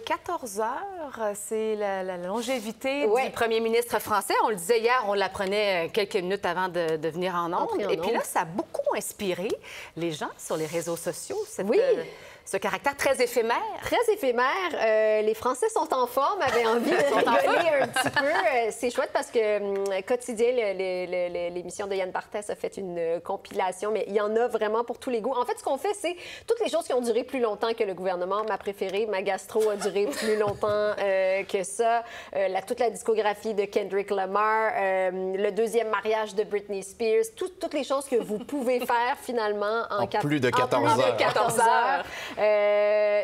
14 heures, c'est la longévité du premier ministre français. On le disait hier, on l'apprenait quelques minutes avant de venir en ondes. Et puis là, ça a beaucoup inspiré les gens sur les réseaux sociaux, ce caractère très éphémère. Très éphémère. Les Français sont en forme, avaient envie de rigoler un petit peu. C'est chouette parce que Quotidien, l'émission de Yann Barthès a fait une compilation, mais il y en a vraiment pour tous les goûts. En fait, ce qu'on fait, c'est toutes les choses qui ont duré plus longtemps que le gouvernement. Ma préférée, ma gastro, a duré plus longtemps que ça. Toute la discographie de Kendrick Lamar, le deuxième mariage de Britney Spears, toutes les choses que vous pouvez faire finalement en plus de 14 heures.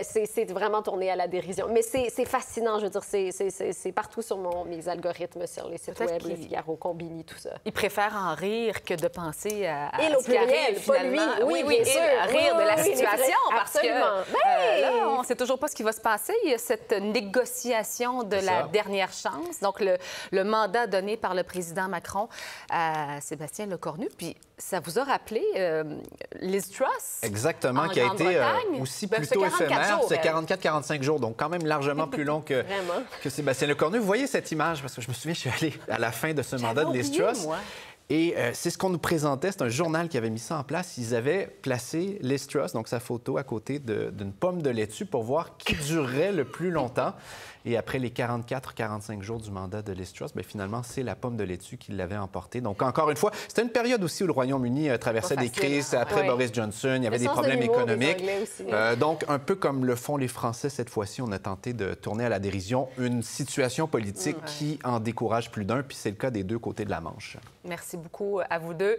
C'est vraiment tourné à la dérision. Mais c'est fascinant, je veux dire, c'est partout sur mes algorithmes, sur les sites web, Le Figaro, Combini, tout ça. Il préfère en rire que de penser à ce qui arrive, finalement. Oui, bien sûr. Rire de la situation, parce que là, on ne sait toujours pas ce qui va se passer. Il y a cette négociation de la dernière chance, donc le mandat donné par le président Macron à Sébastien Lecornu. Puis ça vous a rappelé Liz Truss? Exactement, qui a été aussi plutôt éphémère. C'est 44-45 jours, donc quand même largement plus long que Sébastien Lecornu. Vous voyez cette image, parce que je me souviens, je suis allé à la fin de ce mandat de Liz Truss. Et c'est ce qu'on nous présentait. C'est un journal qui avait mis ça en place. Ils avaient placé Liz Truss, donc sa photo, à côté d'une pomme de laitue pour voir qui durerait le plus longtemps. Et après les 44-45 jours du mandat de Liz Truss, bien, finalement, c'est la pomme de laitue qui l'avait emporté. Donc, encore une fois, c'était une période aussi où le Royaume-Uni traversait des crises. Après Boris Johnson, il y avait des problèmes économiques. Donc, un peu comme le font les Français cette fois-ci, on a tenté de tourner à la dérision une situation politique qui en décourage plus d'un. Puis c'est le cas des deux côtés de la Manche. Merci beaucoup à vous deux.